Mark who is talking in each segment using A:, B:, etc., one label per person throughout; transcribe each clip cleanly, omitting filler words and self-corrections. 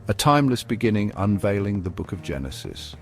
A: a timeless beginning unveiling the book of Genesis.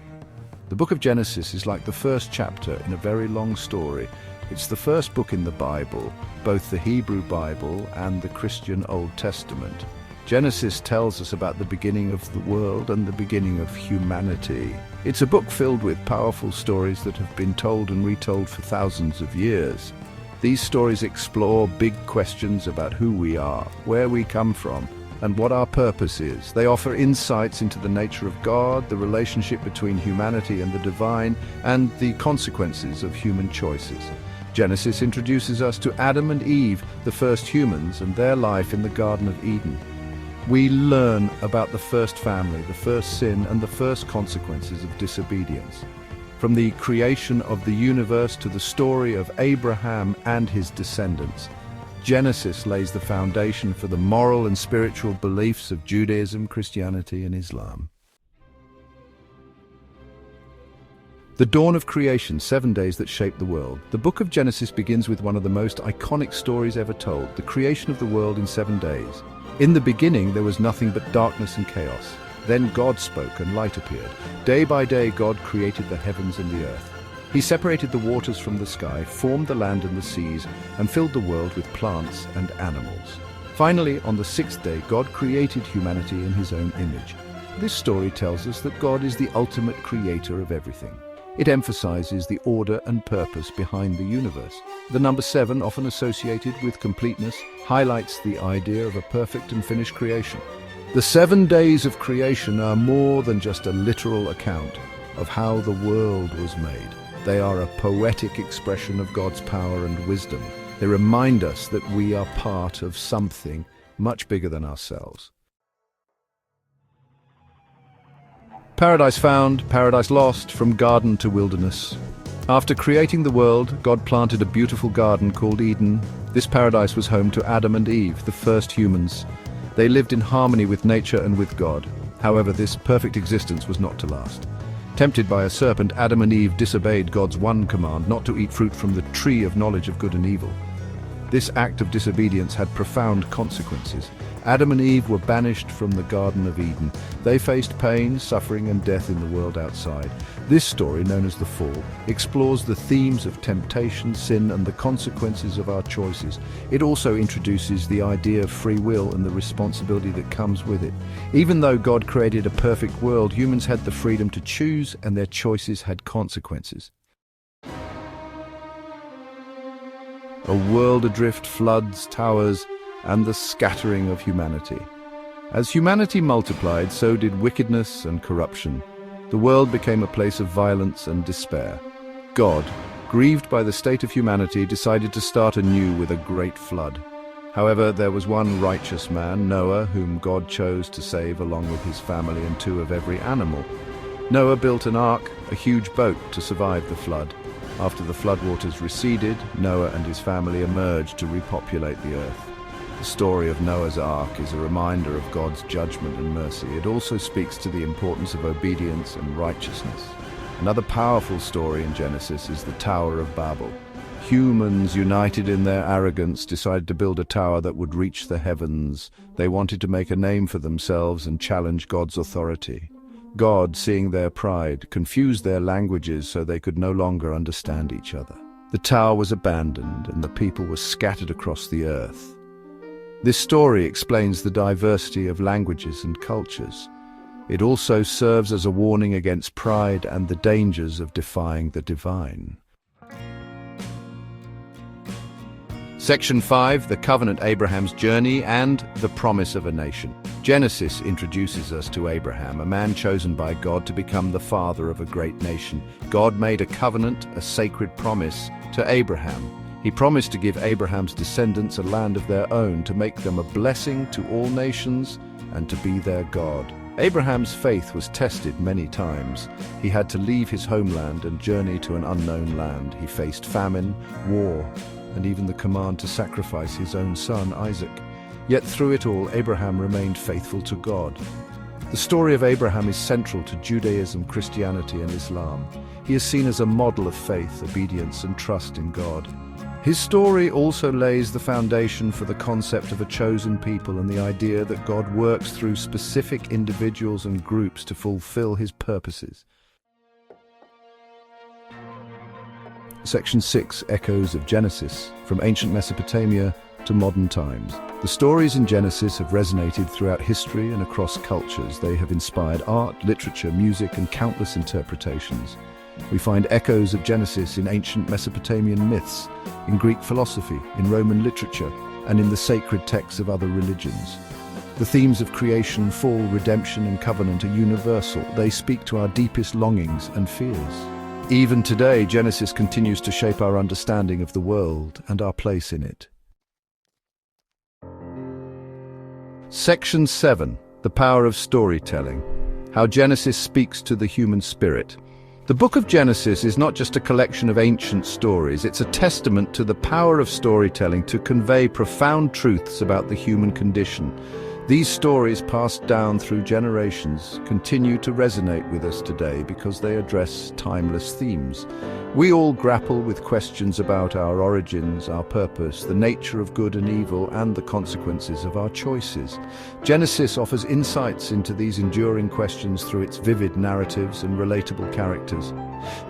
A: The book of Genesis is like the first chapter in a very long story. It's the first book in the Bible, both the Hebrew Bible and the Christian Old Testament. Genesis tells us about the beginning of the world and the beginning of humanity. It's a book filled with powerful stories that have been told and retold for thousands of years. These stories explore big questions about who we are, where we come from, and what our purpose is. They offer insights into the nature of God, the relationship between humanity and the divine, and the consequences of human choices. Genesis introduces us to Adam and Eve, the first humans, and their life in the Garden of Eden. We learn about the first family, the first sin, and the first consequences of disobedience. From the creation of the universe to the story of Abraham and his descendants, Genesis lays the foundation for the moral and spiritual beliefs of Judaism, Christianity, and Islam. The dawn of creation, 7 days that shaped the world. The book of Genesis begins with one of the most iconic stories ever told, the creation of the world in 7 days. In the beginning, there was nothing but darkness and chaos. Then God spoke and light appeared. Day by day, God created the heavens and the earth. He separated the waters from the sky, formed the land and the seas, and filled the world with plants and animals. Finally, on the sixth day, God created humanity in his own image. This story tells us that God is the ultimate creator of everything. It emphasizes the order and purpose behind the universe. The number 7, often associated with completeness, highlights the idea of a perfect and finished creation. The 7 days of creation are more than just a literal account of how the world was made. They are a poetic expression of God's power and wisdom. They remind us that we are part of something much bigger than ourselves. Paradise found, paradise lost, from garden to wilderness. After creating the world, God planted a beautiful garden called Eden. This paradise was home to Adam and Eve, the first humans. They lived in harmony with nature and with God. However, this perfect existence was not to last. Tempted by a serpent, Adam and Eve disobeyed God's one command, not to eat fruit from the tree of knowledge of good and evil. This act of disobedience had profound consequences. Adam and Eve were banished from the Garden of Eden. They faced pain, suffering, and death in the world outside. This story, known as The Fall, explores the themes of temptation, sin, and the consequences of our choices. It also introduces the idea of free will and the responsibility that comes with it. Even though God created a perfect world, humans had the freedom to choose, and their choices had consequences. A world adrift, floods, towers, and the scattering of humanity. As humanity multiplied, so did wickedness and corruption. The world became a place of violence and despair. God, grieved by the state of humanity, decided to start anew with a great flood. However, there was one righteous man, Noah, whom God chose to save along with his family and 2 of every animal. Noah built an ark, a huge boat, to survive the flood. After the floodwaters receded, Noah and his family emerged to repopulate the earth. The story of Noah's Ark is a reminder of God's judgment and mercy. It also speaks to the importance of obedience and righteousness. Another powerful story in Genesis is the Tower of Babel. Humans, united in their arrogance, decided to build a tower that would reach the heavens. They wanted to make a name for themselves and challenge God's authority. God, seeing their pride, confused their languages so they could no longer understand each other. The tower was abandoned and the people were scattered across the earth. This story explains the diversity of languages and cultures. It also serves as a warning against pride and the dangers of defying the divine. Section 5, the covenant, Abraham's journey, and the promise of a nation. Genesis introduces us to Abraham, a man chosen by God to become the father of a great nation. God made a covenant, a sacred promise, to Abraham. He promised to give Abraham's descendants a land of their own, to make them a blessing to all nations, and to be their God. Abraham's faith was tested many times. He had to leave his homeland and journey to an unknown land. He faced famine, war, and even the command to sacrifice his own son, Isaac. Yet through it all, Abraham remained faithful to God. The story of Abraham is central to Judaism, Christianity, and Islam. He is seen as a model of faith, obedience, and trust in God. His story also lays the foundation for the concept of a chosen people and the idea that God works through specific individuals and groups to fulfill his purposes. Section 6, Echoes of Genesis, from ancient Mesopotamia to modern times. The stories in Genesis have resonated throughout history and across cultures. They have inspired art, literature, music, and countless interpretations. We find echoes of Genesis in ancient Mesopotamian myths, in Greek philosophy, in Roman literature, and in the sacred texts of other religions. The themes of creation, fall, redemption, and covenant are universal. They speak to our deepest longings and fears. Even today, Genesis continues to shape our understanding of the world and our place in it. Section 7. The Power of Storytelling. How Genesis Speaks to the Human Spirit. The book of Genesis is not just a collection of ancient stories, it's a testament to the power of storytelling to convey profound truths about the human condition. These stories, passed down through generations, continue to resonate with us today because they address timeless themes. We all grapple with questions about our origins, our purpose, the nature of good and evil, and the consequences of our choices. Genesis offers insights into these enduring questions through its vivid narratives and relatable characters.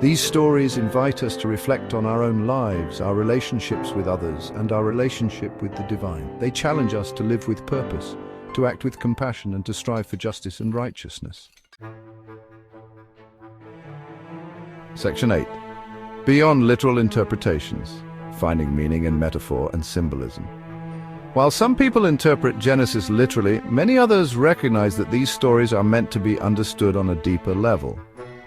A: These stories invite us to reflect on our own lives, our relationships with others, and our relationship with the divine. They challenge us to live with purpose, to act with compassion, and to strive for justice and righteousness. Section 8. Beyond literal interpretations, finding meaning in metaphor and symbolism. While some people interpret Genesis literally, many others recognize that these stories are meant to be understood on a deeper level.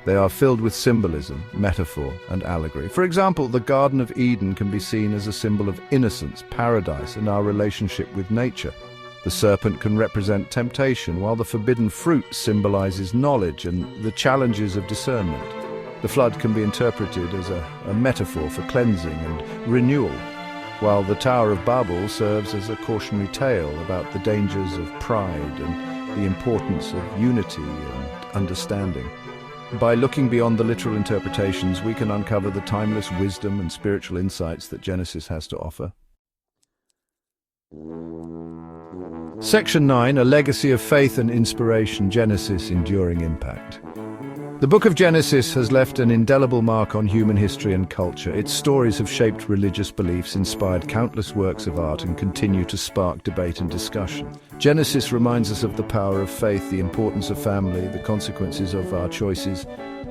A: They are filled with symbolism, metaphor, and allegory. For example, the Garden of Eden can be seen as a symbol of innocence, paradise, and our relationship with nature. The serpent can represent temptation, while the forbidden fruit symbolizes knowledge and the challenges of discernment. The flood can be interpreted as a metaphor for cleansing and renewal, while the Tower of Babel serves as a cautionary tale about the dangers of pride and the importance of unity and understanding. By looking beyond the literal interpretations, we can uncover the timeless wisdom and spiritual insights that Genesis has to offer. Section 9, A Legacy of Faith and Inspiration, Genesis' Enduring Impact. The book of Genesis has left an indelible mark on human history and culture. Its stories have shaped religious beliefs, inspired countless works of art, and continue to spark debate and discussion. Genesis reminds us of the power of faith, the importance of family, the consequences of our choices,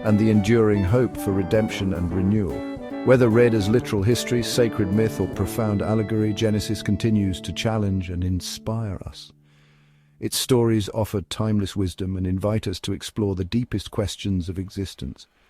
A: and the enduring hope for redemption and renewal. Whether read as literal history, sacred myth, or profound allegory, Genesis continues to challenge and inspire us. Its stories offer timeless wisdom and invite us to explore the deepest questions of existence.